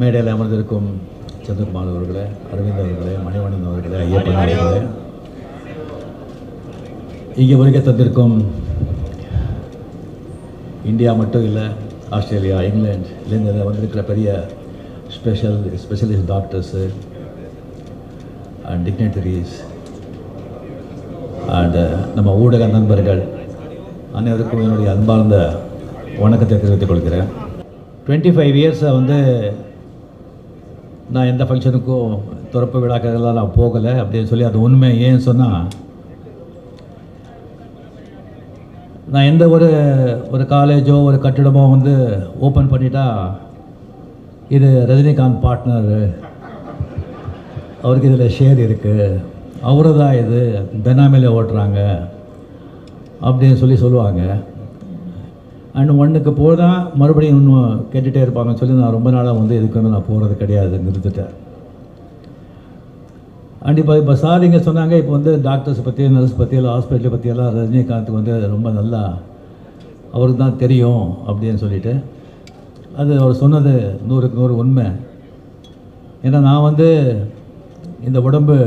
மேடையில் அமர்ந்திருக்கும் சந்திரகுமார் அவர்களே, அரவிந்த் அவர்களே, மணிவண்ணன் அவர்களே, ஐயப்பன் அவர்களே, இங்கே வருகை தந்திருக்கும் இந்தியா மட்டும் இல்லை, ஆஸ்திரேலியா, இங்கிலாந்துலேருந்து வந்திருக்கிற பெரிய ஸ்பெஷலிஸ்ட் டாக்டர்ஸு அண்ட் டிக்னேட்டரிஸ் அண்ட் நம்ம ஊடக நண்பர்கள் அனைவருக்கும் என்னுடைய அன்பார்ந்த வணக்கத்தை தெரிவித்துக் கொள்கிறேன். 25 இயர்ஸை வந்து நான் எந்த ஃபங்க்ஷனுக்கும் திறப்பு விழாக்கள்லாம் நான் போகலை அப்படின்னு சொல்லி அது உண்மை. ஏன்னு சொன்னால், நான் எந்த ஒரு காலேஜோ ஒரு கட்டிடமோ வந்து ஓப்பன் பண்ணிட்டா இது ரஜினிகாந்த் பார்ட்னர், அவருக்கு இதில் ஷேர் இருக்குது, அவரு தான் இது பெனாமியில் ஓட்டுறாங்க அப்படின்னு சொல்லுவாங்க. அண்ட் ஒன்றுக்கு போனால் மறுபடியும் இன்னும் கேட்டுகிட்டே இருப்பாங்கன்னு சொல்லி நான் ரொம்ப நாளாக வந்து இதுக்கு வந்து நான் போகிறது கிடையாது, நிறுத்திட்டேன். அண்ட் இப்போ சார் இங்கே சொன்னாங்க, இப்போ வந்து டாக்டர்ஸ் பற்றி, நர்ஸ் பற்றி, எல்லாம் ஹாஸ்பிட்டலை பற்றியெல்லாம் ரஜினிகாந்த் வந்து ரொம்ப நல்லா அவருக்கு தான் தெரியும் அப்படின்னு சொல்லிட்டு, அது அவர் சொன்னது 100க்கு 100 உண்மை. ஏன்னா நான் வந்து இந்த உடம்பு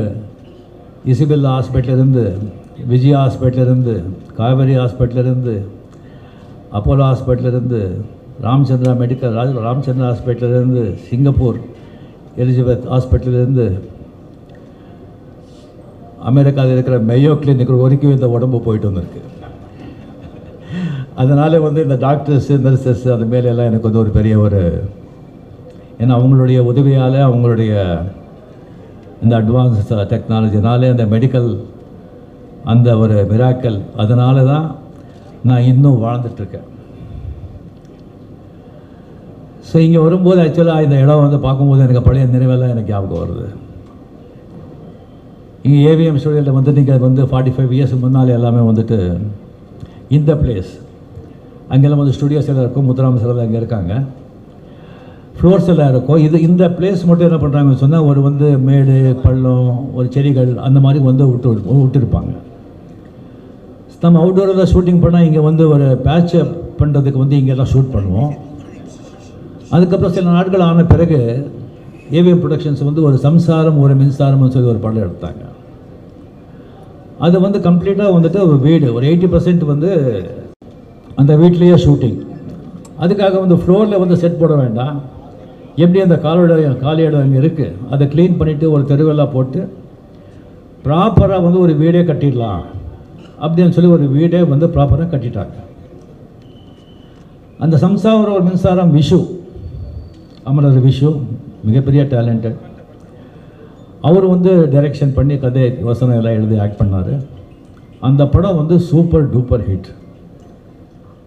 இசிபில் ஹாஸ்பிட்டலிருந்து, விஜயா ஹாஸ்பிட்டலிருந்து, காவேரி ஹாஸ்பிட்டலிருந்து, அப்போலோ ஹாஸ்பிட்டலிருந்து, ராமச்சந்திரா ஹாஸ்பிட்டலிருந்து, சிங்கப்பூர் எலிசபெத் ஹாஸ்பிட்டலிருந்து, அமெரிக்காவில் இருக்கிற மெயோ கிளினிக் வரைக்கும் இந்த உடம்பு போயிட்டு வந்திருக்கு. அதனால் வந்து இந்த டாக்டர்ஸு, நர்சஸ் அது மேலெல்லாம் எனக்கு வந்து ஒரு பெரிய ஏன்னா அவங்களுடைய உதவியால், அவங்களுடைய இந்த அட்வான்ஸ் டெக்னாலஜினாலே, அந்த மெடிக்கல் அந்த ஒரு மிராக்கல், அதனால தான் நான் இன்னும் வாழ்ந்துட்டுருக்கேன். ஸோ இங்கே வரும்போது ஆக்சுவலாக இந்த இடம் வந்து பார்க்கும்போது எனக்கு பழைய நினைவெல்லாம் எனக்கு ஞாபகம் வருது. இங்கே ஏவிஎம் ஸ்டுடியோவில் வந்து நீங்கள் வந்து 45 இயர்ஸ் முன்னால் எல்லாமே வந்துட்டு இந்த பிளேஸ், அங்கெல்லாம் வந்து ஸ்டுடியோஸ் எல்லாம் இருக்கும், முத்துராம சார் அங்கே இருக்காங்க, ஃப்ளோர்ஸ் எல்லாம் இருக்கும். இந்த பிளேஸ் மட்டும் என்ன பண்ணுறாங்கன்னு சொன்னால், ஒரு வந்து மேடு பள்ளம், ஒரு செடிகள் அந்த மாதிரி வந்து விட்டுருப்பாங்க. நம்ம அவுட்டோரில் ஷூட்டிங் பண்ணால் இங்கே வந்து ஒரு பேட்சப் பண்ணுறதுக்கு வந்து இங்கெல்லாம் ஷூட் பண்ணுவோம். அதுக்கப்புறம் சில நாட்கள் ஆன பிறகு ஏவிஎம் ப்ரொடக்ஷன்ஸ் வந்து ஒரு சம்சாரம் ஒரு மின்சாரம்னு சொல்லி ஒரு படம் எடுத்தாங்க. அது வந்து கம்ப்ளீட்டாக வந்துட்டு ஒரு வீடு, ஒரு 80% வந்து அந்த வீட்லேயே ஷூட்டிங். அதுக்காக வந்து ஃப்ளோரில் வந்து செட் போட வேண்டாம், எப்படி அந்த காலி இடம் அங்கே இருக்குது அதை க்ளீன் பண்ணிவிட்டு ஒரு தெருவெல்லாம் போட்டு ப்ராப்பராக வந்து ஒரு வீடே கட்டிடலாம் அப்படின்னு சொல்லி ஒரு வீடே வந்து ப்ராப்பராக கட்டிட்டாங்க. அந்த சம்சாரம் ஒரு மின்சாரம் விஷு, அமரர் விஷு மிகப்பெரிய டேலண்டட். அவர் வந்து டைரக்ஷன் பண்ணி கதை வசனம் எல்லாம் எழுதி ஆக்ட் பண்ணார். அந்த படம் வந்து சூப்பர் டூப்பர் ஹிட்.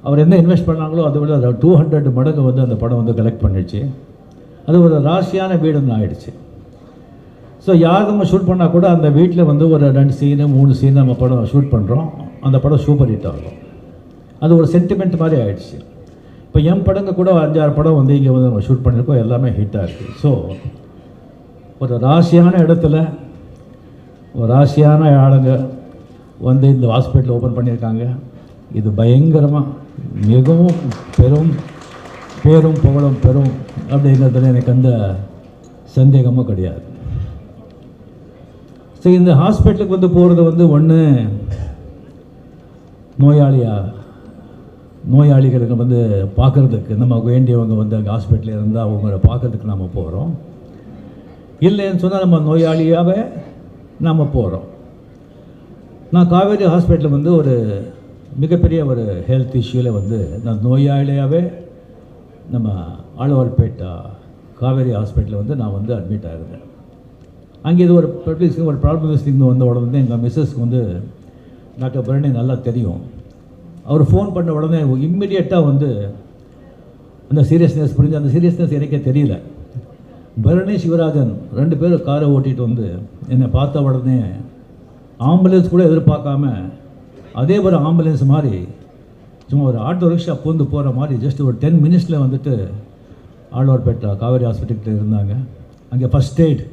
அவர் என்ன இன்வெஸ்ட் பண்ணாங்களோ அதை விட 200 மடங்கு வந்து அந்த படம் வந்து கலெக்ட் பண்ணிடுச்சு. அது ஒரு ராசியான வீடுன்னு ஆகிடுச்சு. ஸோ யார் நம்ம ஷூட் பண்ணால் கூட அந்த வீட்டில் வந்து ஒரு 2 சீனு 3 சீனு நம்ம படம் ஷூட் பண்ணுறோம், அந்த படம் சூப்பர் ஹிட் ஆகும். அது ஒரு சென்டிமெண்ட் மாதிரி ஆகிடுச்சு. இப்போ என் படங்க கூட 5-6 படம் வந்து இங்கே வந்து நம்ம ஷூட் பண்ணியிருக்கோம், எல்லாமே ஹிட்டாக இருக்குது. ஸோ ஒரு ராசியான இடத்துல ஒரு ராசியான ஆளுங்க வந்து இந்த ஹாஸ்பிட்டல் ஓப்பன் பண்ணியிருக்காங்க. இது பயங்கரமாக மிகவும் பேரும் புகழும் பெறும் அப்படிங்கிறதுல எனக்கு அந்த சந்தேகமும் கிடையாது. ஸோ இந்த ஹாஸ்பிட்டலுக்கு வந்து போகிறது வந்து ஒன்று நோயாளிகளுக்கு வந்து பார்க்குறதுக்கு நம்ம வேண்டியவங்க வந்து அங்கே ஹாஸ்பிட்டலில் இருந்தால் அவங்கள பார்க்குறதுக்கு நம்ம போகிறோம். இல்லைன்னு சொன்னால் நம்ம நோயாளியாகவே நாம் போகிறோம். நான் காவேரி ஹாஸ்பிட்டலில் வந்து ஒரு மிகப்பெரிய ஒரு ஹெல்த் இஷ்யூவில் வந்து நான் நோயாளியாகவே நம்ம ஆழ்வார்பேட்டை காவேரி ஹாஸ்பிட்டலில் வந்து நான் வந்து அட்மிட் ஆகிருந்தேன். அங்கே இது ஒரு ப்ராப்ளம் வந்த உடனே எங்கள் மிஸ்ஸஸ்க்கு வந்து டாக்டர் பரணி நல்லா தெரியும். அவர் ஃபோன் பண்ண உடனே இம்மிடியட்டாக வந்து அந்த சீரியஸ்னஸ் புரிஞ்சு, அந்த சீரியஸ்னஸ் எனக்கே தெரியல. பரணி சிவராஜன் 2 பேரும் காரை ஓட்டிகிட்டு வந்து என்னை பார்த்த உடனே ஆம்புலன்ஸ் கூட எதிர்பார்க்காம அதே ஒரு ஆம்புலன்ஸ் மாதிரி சும்மா ஒரு ஆட்டோ ரிக்ஷா பூந்து போகிற மாதிரி ஜஸ்ட் ஒரு 10 மினிட்ஸில் வந்துட்டு ஆழ்வார்பேட்டை காவேரி ஹாஸ்பிட்டலில் இருந்தாங்க. அங்கே ஃபஸ்ட் எய்ட்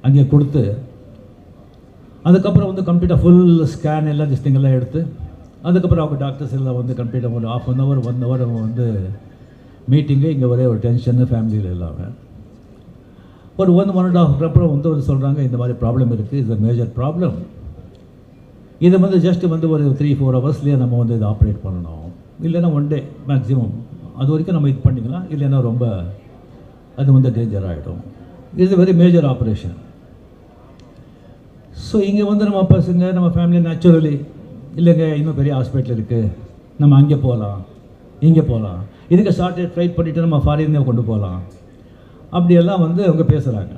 அங்கே கொடுத்து அதுக்கப்புறம் வந்து கம்ப்ளீட்டாக ஃபுல் ஸ்கேன் எல்லாம் ஜஸ்டிங்கெல்லாம் எடுத்து அதுக்கப்புறம் அவங்க டாக்டர்ஸ் எல்லாம் வந்து கம்ப்ளீட்டாக ஒரு ½ அன் ஹவர் 1 ஹவர் அவங்க வந்து மீட்டிங்கு, இங்கே ஒரே ஒரு டென்ஷனு ஃபேமிலியில் இல்லாமல் ஒரு 1.5 அப்புறம் வந்து சொல்கிறாங்க இந்த மாதிரி ப்ராப்ளம் இருக்குது, இது மேஜர் ப்ராப்ளம், இதை வந்து ஜஸ்ட்டு வந்து ஒரு 3-4 ஹவர்ஸ்லேயே நம்ம வந்து இதை ஆப்ரேட் பண்ணணும், இல்லைன்னா 1 டே மேக்ஸிமம், அது வரைக்கும் நம்ம இது பண்ணிக்கலாம், இல்லைன்னா ரொம்ப அது வந்து டேஞ்சர் ஆகிடும், இது வெரி மேஜர் ஆப்ரேஷன். ஸோ இங்கே வந்து நம்ம பசங்க நம்ம ஃபேமிலி நேச்சுரலி இல்லைங்க இன்னும் பெரிய ஹாஸ்பிட்டல் இருக்குது, நம்ம அங்கே போகலாம் இங்கே போகலாம், இதுக்கு ஷார்ட்டேஜ் ஃப்ளைட் பண்ணிவிட்டு நம்ம ஃபாரினே கொண்டு போகலாம், அப்படியெல்லாம் வந்து அவங்க பேசுகிறாங்க.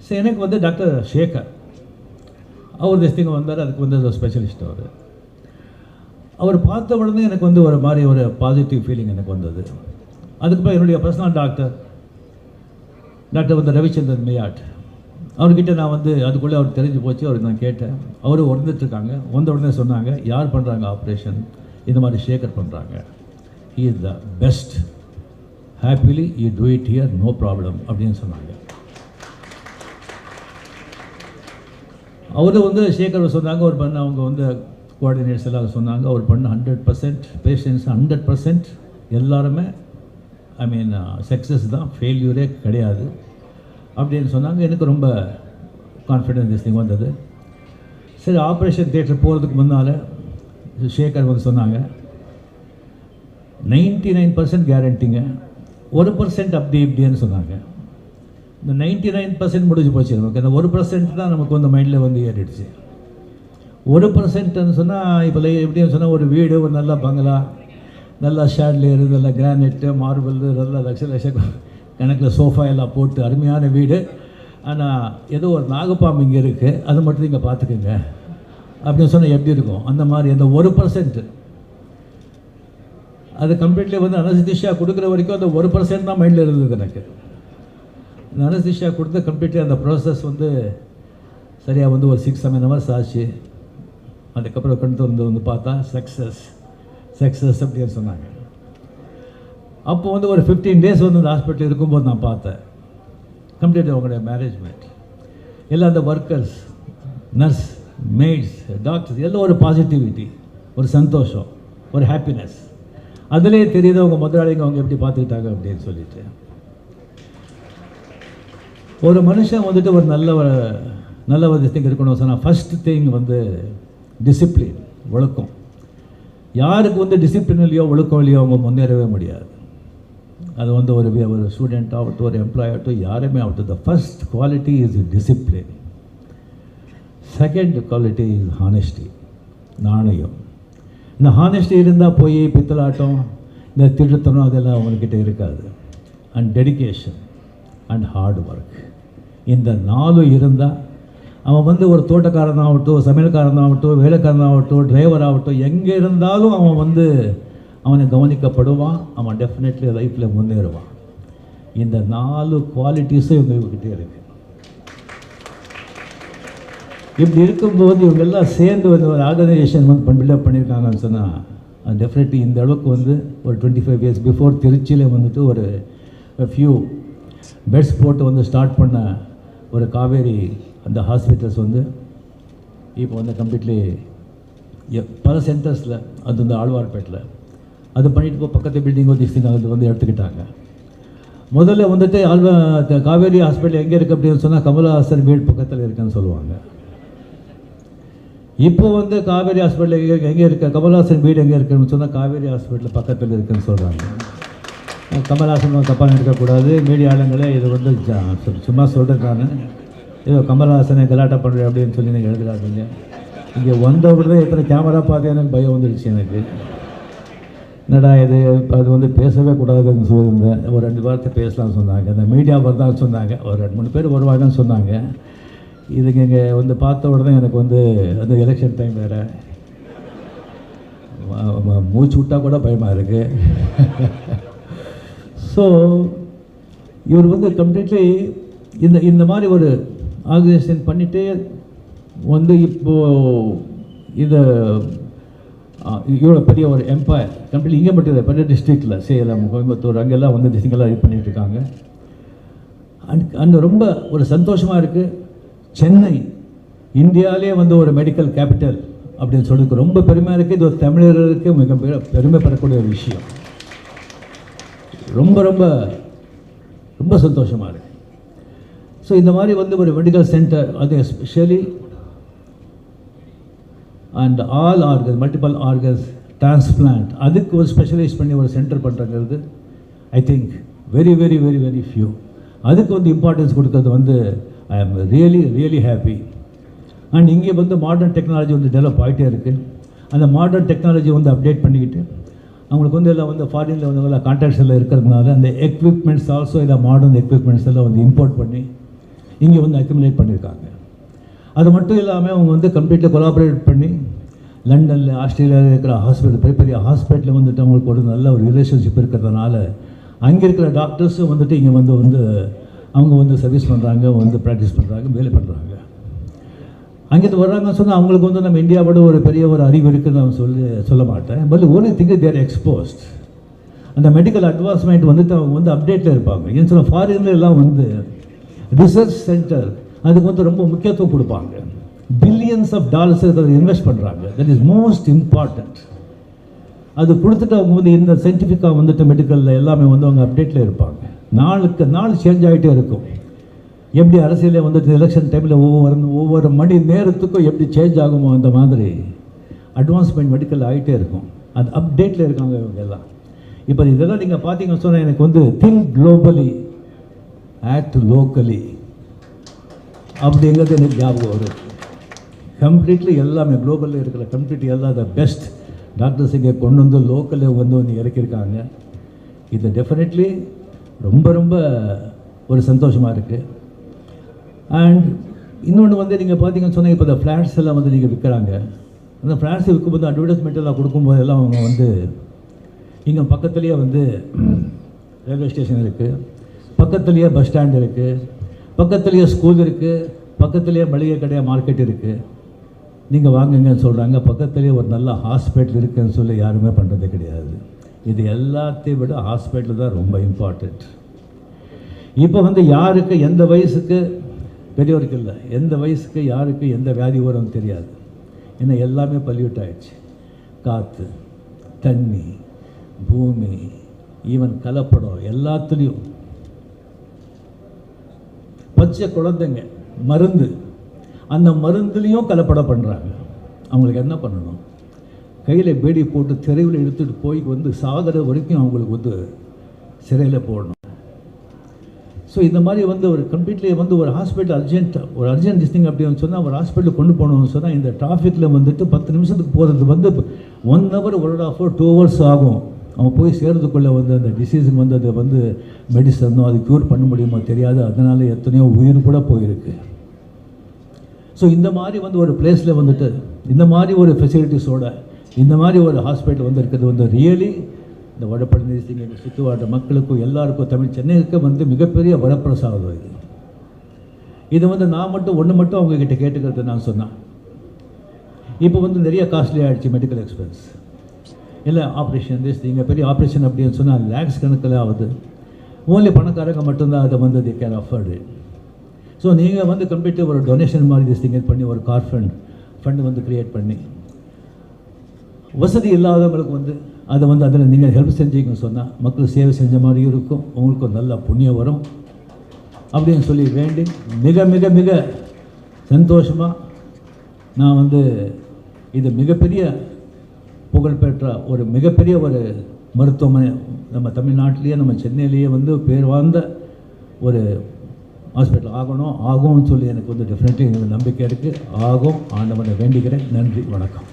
ஸோ எனக்கு வந்து டாக்டர் சேகர் அவர் திஸ்திங்க வந்தார், அதுக்கு வந்து ஒரு ஸ்பெஷலிஸ்ட் அவர் பார்த்த உடனே எனக்கு வந்து ஒரு மாதிரி ஒரு பாசிட்டிவ் ஃபீலிங் எனக்கு வந்தது. அதுக்கப்புறம் என்னுடைய பர்சனல் டாக்டர் வந்து ரவிச்சந்திரன் மேயாட், அவர்கிட்ட நான் வந்து அதுக்குள்ளே அவர் தெரிஞ்சு போச்சு, அவருக்கு நான் கேட்டேன், அவரும் வந்துட்டுருக்காங்க, வந்த உடனே சொன்னாங்க யார் பண்ணுறாங்க ஆப்ரேஷன், இந்த மாதிரி சேகர் பண்ணுறாங்க, he is the best, happily you do it here, no problem அப்படின்னு சொன்னாங்க. அவரு வந்து சேகர் சொன்னாங்க அவர் பண்ண, அவங்க வந்து கோஆர்டினேட்டர்ஸ் எல்லாம் சொன்னாங்க அவர் பண்ண 100% பேஷண்ட்ஸ் 100% எல்லாருமே ஐ மீன் சக்ஸஸ் தான், ஃபெயில்யூரே கிடையாது அப்படின்னு சொன்னாங்க. எனக்கு ரொம்ப கான்ஃபிடென்ஸ் திங் வந்தது. சரி ஆப்ரேஷன் தியேட்டர் போகிறதுக்கு முன்னால் சேகர் வந்து சொன்னாங்க 99% கேரண்டிங்க, 1% அப்படி இப்படின்னு சொன்னாங்க. இந்த 99% முடிஞ்சு போச்சு நமக்கு, அந்த 1% தான் நமக்கு வந்து மைண்டில் வந்து ஏறிடுச்சு. 1%ன்னு சொன்னால் இப்போ எப்படின்னு சொன்னால் ஒரு வீடு, ஒரு நல்ல பங்களா, நல்லா ஷேட்லேரு, நல்ல கிரானைட்டு, மார்பிள், நல்ல லட்ச கணக்கில் சோஃபா எல்லாம் போட்டு அருமையான வீடு, ஆனால் ஏதோ ஒரு நாகப்பாம்பு இங்கே இருக்குது, அது மட்டும் இங்கே பார்த்துக்குங்க அப்படின்னு சொன்னால் எப்படி இருக்கும், அந்த மாதிரி அந்த 1% அது கம்ப்ளீட்லி வந்து அனஸ்தீசியா கொடுக்குற வரைக்கும் அந்த 1% தான் மைண்டில் இருந்தது எனக்கு. இந்த அனஸ்தீசியா கொடுத்து கம்ப்ளீட்லி அந்த ப்ராசஸ் வந்து சரியாக வந்து ஒரு 6-7 ஹவர்ஸ் ஆச்சு. அதுக்கப்புறம் கொண்டு வந்து பார்த்தா சக்ஸஸ் அப்படின்னு சொன்னாங்க. அப்போ வந்து ஒரு 15 டேஸ் வந்து அந்த ஹாஸ்பிட்டல் இருக்கும்போது நான் பார்த்தேன் கம்ப்ளீட்டாக அவங்களுடைய மேனேஜ்மெண்ட் எல்லாம், அந்த ஒர்க்கர்ஸ், நர்ஸ், மெய்ட்ஸ், டாக்டர்ஸ் எல்லாம் ஒரு பாசிட்டிவிட்டி, ஒரு சந்தோஷம், ஒரு ஹாப்பினஸ், அதிலே தெரியுது அவங்க முதலாளிங்க அவங்க எப்படி பார்த்துக்கிட்டாங்க அப்படின்னு சொல்லிட்டு. ஒரு மனுஷன் வந்துட்டு ஒரு நல்ல ஒரு திங் இருக்கணும் சொன்னால் ஃபஸ்ட் திங் வந்து டிசிப்ளின், ஒழுக்கம். யாருக்கு வந்து டிசிப்ளின் இல்லையோ ஒழுக்கம் இல்லையோ அவங்க முன்னேறவே முடியாது. அது வந்து ஒரு ஸ்டூடெண்ட் ஆகட்டும், ஒரு எம்ப்ளாய் ஆகட்டும், யாருமே ஆகட்டும், the first quality is discipline. Second quality is honesty, நாணயம். இந்த ஹானெஸ்டி இருந்தால் போய் பித்தலாட்டம், இந்த திருத்தனம் அதெல்லாம் அவங்கக்கிட்ட இருக்காது. And dedication and hard work, இந்த 4 இருந்தால் அவன் வந்து ஒரு தோட்டக்காரனாகட்டும், சமையல்காரனாகட்டும், வேலைக்காரனாகட்டும், டிரைவர் ஆகட்டும், எங்கே இருந்தாலும் அவன் வந்து அவனை கவனிக்கப்படுவான், அவன் டெஃபினெட்லி லைஃப்பில் முன்னேறுவான். இந்த 4 குவாலிட்டிஸும் இவங்ககிட்டே இருக்குது. இப்படி இருக்கும்போது இவங்கெல்லாம் சேர்ந்து வந்து ஒரு ஆர்கனைசேஷன் வந்து பில்டப் பண்ணியிருக்காங்கன்னு சொன்னால் அது டெஃபினெட்லி இந்த அளவுக்கு வந்து ஒரு 25 இயர்ஸ் பிஃபோர் திருச்சியில் வந்துட்டு ஒரு ஃபியூ பெட்ஸ் போட்டு வந்து ஸ்டார்ட் பண்ண ஒரு காவேரி அந்த ஹாஸ்பிட்டல்ஸ் வந்து இப்போ வந்து கம்ப்ளீட்லி பல சென்டர்ஸில், அது வந்து ஆழ்வார்பேட்டில் அது பண்ணிட்டு இப்போ பக்கத்து பில்டிங் அது வந்து எடுத்துக்கிட்டாங்க. முதல்ல வந்துட்டு காவேரி ஹாஸ்பிட்டல் எங்கே இருக்குது அப்படின்னு சொன்னால் கமலஹாசன் வீடு பக்கத்தில் இருக்குன்னு சொல்லுவாங்க. இப்போ வந்து காவேரி ஹாஸ்பிட்டல் எங்கே இருக்க, கமலஹாசன் வீடு எங்கே இருக்குன்னு சொன்னால் காவேரி ஹாஸ்பிட்டல் பக்கத்தில் இருக்குதுன்னு சொல்கிறாங்க. கமலஹாசன் தப்பாக இருக்கக்கூடாது, மீடியாளங்களே இது வந்து சும்மா சொல்கிறேன், நான் ஏதோ கமலஹாசனை கலாட்டா பண்ணுறேன் அப்படின்னு சொல்லி எனக்கு எழுதுறாங்க. இங்கே வந்தவுடனே எத்தனை கேமரா பார்த்து எனக்கு பயம் வந்துடுச்சு எனக்கு. என்னடா இது, அது வந்து பேசவே கூடாதுன்னு சொல்லியிருந்தேன். ஒரு 2 வாரத்தை பேசலாம்னு சொன்னாங்க, அந்த மீடியா வரதான்னு சொன்னாங்க, ஒரு 2-3 பேர் வருவாங்கன்னு சொன்னாங்க. இதுங்க இங்கே வந்து பார்த்த உடனே எனக்கு வந்து அந்த எலெக்ஷன் டைம் வேறு, மூச்சு விட்டால் கூட பயமாக இருக்குது. ஸோ இவர் வந்து கம்ப்ளீட்லி இந்த மாதிரி ஒரு ஆர்கனைசேஷன் பண்ணிவிட்டு வந்து இப்போது இதை இவ்வளோ பெரிய ஒரு எம்பையர் கம்ப்ளீட் இங்கே மட்டும் இல்லை, பெரிய டிஸ்ட்ரிக்டில் சேலம், கோயம்புத்தூர், அங்கெல்லாம் வந்து திசைங்கெல்லாம் இது பண்ணிகிட்ருக்காங்க. அண்ட் ரொம்ப ஒரு சந்தோஷமாக இருக்குது. சென்னை இந்தியாவிலே வந்து ஒரு மெடிக்கல் கேபிட்டல் அப்படின்னு சொல்லி ரொம்ப பெருமையாக இருக்குது. இது ஒரு தமிழர்களுக்கு மிக பெருமைப்படக்கூடிய ஒரு விஷயம். ரொம்ப ரொம்ப ரொம்ப சந்தோஷமாக இருக்குது. ஸோ இந்த மாதிரி வந்து ஒரு மெடிக்கல் சென்டர், அது especially and all organs, multiple organs transplant, அதுக்கு ஒரு ஸ்பெஷலைஸ் பண்ணி ஒரு சென்டர் பண்ணுறது I think very very very very few. அதுக்கு வந்து இம்பார்ட்டன்ஸ் கொடுக்கறது வந்து ஐ ஆம் ரியலி ஹாப்பி. அண்ட் இங்கே வந்து மாடர்ன் டெக்னாலஜி வந்து டெவலப் ஆகிட்டே இருக்குது. அந்த மாடர்ன் டெக்னாலஜி வந்து அப்டேட் பண்ணிக்கிட்டு அவங்களுக்கு வந்து எல்லாம் வந்து ஃபாரினில் வந்து கான்டாக்ட்ஸ் எல்லாம் இருக்கிறதுனால அந்த எக்யூப்மெண்ட்ஸ் ஆல்சோ இல்லை மாடர்ன் எக்யூப்மெண்ட்ஸ் எல்லாம் வந்து இம்போர்ட் பண்ணி இங்கே வந்து அக்யூமுலேட் பண்ணியிருக்காங்க. அது மட்டும் இல்லாமல் அவங்க வந்து கம்ப்ளீட்டாக கொலாபரேட் பண்ணி லண்டனில், ஆஸ்திரேலியாவில் இருக்கிற ஹாஸ்பிட்டல், பெரிய பெரிய ஹாஸ்பிட்டலில் வந்துட்டு அவங்களுக்கு ஒரு நல்ல ஒரு ரிலேஷன்ஷிப் இருக்கிறதுனால அங்கே இருக்கிற டாக்டர்ஸும் வந்துட்டு இங்கே வந்து அவங்க வந்து சர்வீஸ் பண்ணுறாங்க, வந்து ப்ராக்டிஸ் பண்ணுறாங்க, வேலை பண்ணுறாங்க. அங்கேருந்து வர்றாங்கன்னு சொன்னால் அவங்களுக்கு வந்து நம்ம இந்தியாவோட ஒரு பெரிய ஒரு அறிவு இருக்குதுன்னு நான் சொல்ல மாட்டேன். But only think there exposed. அந்த மெடிக்கல் அட்வான்ஸ்மெண்ட் வந்துட்டு அவங்க வந்து அப்டேட்டில் இருப்பாங்க. ஏன்னு சொன்னால் ஃபாரின்ல எல்லாம் வந்து ரிசர்ச் சென்டர் அதுக்கு வந்து ரொம்ப முக்கியத்துவம் கொடுப்பாங்க. பில்லியன்ஸ் ஆஃப் டாலர்ஸ் இன்வெஸ்ட் பண்ணுறாங்க. That is most important. அது கொடுத்துட்டு அவங்க வந்து இந்த சயின்டிஃபிக்காக வந்துட்டு மெடிக்கலில் எல்லாமே வந்து அவங்க அப்டேட்டில் இருப்பாங்க. நாளுக்கு நாள் சேஞ்ச் ஆகிட்டே இருக்கும். எப்படி அரசியலில் வந்துட்டு எலெக்ஷன் டைமில் ஒவ்வொரு மணி நேரத்துக்கும் எப்படி சேஞ்ச் ஆகுமோ அந்த மாதிரி அட்வான்ஸ்மெண்ட் மெடிக்கல் ஆகிட்டே இருக்கும். அது அப்டேட்டில் இருக்காங்க இவங்க எல்லாம். இப்போ இதெல்லாம் நீங்கள் பார்த்தீங்கன்னு சொன்னால் எனக்கு வந்து திங்க் குளோபலி ஆக்ட் லோக்கலி அப்படிங்கிறது எனக்கு ஞாபகம் வரும். கம்ப்ளீட்லி எல்லாமே குளோபலில் இருக்கிற கம்ப்ளீட் எல்லாம் த பெஸ்ட் டாக்டர்ஸ் இங்கே கொண்டு வந்து லோக்கலில் வந்து இறக்கியிருக்காங்க. இது டெஃபினெட்லி ரொம்ப ரொம்ப ஒரு சந்தோஷமாக இருக்குது. அண்ட் இன்னொன்று வந்து நீங்கள் பார்த்தீங்கன்னு சொன்னால் இப்போ இந்த ஃப்ளாட்ஸ் எல்லாம் வந்து நீங்கள் விற்கிறாங்க. அந்த ஃப்ளாட்ஸ் விற்கும்போது அட்வர்டைஸ்மெண்ட் எல்லாம் கொடுக்கும்போது எல்லாம் அவங்க வந்து இங்கே பக்கத்துலேயே வந்து ரயில்வே ஸ்டேஷன் இருக்குது, பக்கத்துலேயே பஸ் ஸ்டாண்ட் இருக்குது, பக்கத்துலேயே ஸ்கூல் இருக்குது, பக்கத்துலேயே மளிகை கடை மார்க்கெட் இருக்குது. நீங்கள் வாங்குங்கன்னு சொல்கிறாங்க. பக்கத்துலேயே ஒரு நல்ல ஹாஸ்பிட்டல் இருக்குதுன்னு சொல்லி யாருமே பண்ணுறது கிடையாது. இது எல்லாத்தையும் விட ஹாஸ்பிட்டல் தான் ரொம்ப இம்பார்ட்டண்ட். இப்போ வந்து யாருக்கு எந்த வயசுக்கு, பெரியவருக்கு இல்லை, எந்த வயசுக்கு யாருக்கு எந்த வியாதி வரும்னு தெரியாது. ஏன்னா எல்லாமே பல்யூட் ஆகிடுச்சு. காற்று, தண்ணி, பூமி, ஈவன் கலப்படம், எல்லாத்துலேயும். பச்சை குழந்தைங்க மருந்து, அந்த மருந்துலேயும் கலப்படம் பண்ணுறாங்க. அவங்களுக்கு என்ன பண்ணணும்? கையில் பேடி போட்டு தெருவில் எடுத்துகிட்டு போய் வந்து சாகிற வரைக்கும் அவங்களுக்கு வந்து சிறையில் போடணும். ஸோ இந்த மாதிரி வந்து ஒரு கம்ப்ளீட்லி வந்து ஒரு ஹாஸ்பிட்டல் அர்ஜென்ட் டிஸ்டிங் அப்படின்னு சொன்னால் ஒரு ஹாஸ்பிட்டலுக்கு கொண்டு போகணும்னு சொன்னால் இந்த டிராஃபிக்கில் வந்துட்டு 10 நிமிஷத்துக்கு போகிறது வந்து 1 hour 1.5 hour 2 hours ஆகும். அவன் போய் சேர்றதுக்குள்ளே வந்து அந்த டிசீஸுக்கு வந்து அது வந்து மெடிசனோ அது க்யூர் பண்ண முடியுமோ தெரியாது. அதனால் எத்தனையோ உயிர் கூட போயிருக்கு. ஸோ இந்த மாதிரி வந்து ஒரு பிளேஸில் வந்துட்டு இந்த மாதிரி ஒரு ஃபெசிலிட்டிஸோட இந்த மாதிரி ஒரு ஹாஸ்பிட்டல் வந்து இருக்கிறது வந்து ரியலி இந்த வடபழனி எங்கள் சுற்றுவாட்ட மக்களுக்கும் எல்லாருக்கும் தமிழ் சென்னைக்கு வந்து மிகப்பெரிய வரப்பிரசாதம். இது வந்து நான் மட்டும் அவங்கக்கிட்ட கேட்டுக்கிறது நான் சொன்னேன். இப்போ வந்து நிறைய காஸ்ட்லி ஆகிடுச்சு மெடிக்கல் எக்ஸ்பென்ஸ். இல்லை ஆப்ரேஷன் இங்கே பெரிய ஆப்ரேஷன் அப்படின்னு சொன்னால் லேக்ஸ் கணக்கில் ஆகுது. ஓன்லி பணக்காரங்க மட்டும்தான் அதை வந்து தி கேன் அஃபோர்டு. ஸோ நீங்கள் வந்து கம்ப்ளீட்டாக ஒரு டொனேஷன் மாதிரி பண்ணி ஒரு கார் ஃபண்டு வந்து க்ரியேட் பண்ணி வசதி இல்லாதவங்களுக்கு வந்து அதை வந்து அதில் நீங்கள் ஹெல்ப் செஞ்சீங்கன்னு சொன்னால் மக்கள் சேவை செஞ்ச மாதிரியும் இருக்கும், உங்களுக்கு ஒரு நல்ல புண்ணியம் வரும் அப்படின்னு சொல்லி வேண்டி மிக மிக மிக சந்தோஷமாக நான் வந்து இது மிகப்பெரிய புகழ்பெற்ற ஒரு மிகப்பெரிய ஒரு மருத்துவமனை நம்ம தமிழ்நாட்டிலேயே நம்ம சென்னையிலேயே வந்து பேர் வாழ்ந்த ஒரு ஹாஸ்பிட்டல் ஆகும்னு சொல்லி எனக்கு வந்து டெஃபினெட்லி நம்பிக்கை இருக்குது. ஆகும். ஆண்டவனை வேண்டிக்கிறேன். நன்றி, வணக்கம்.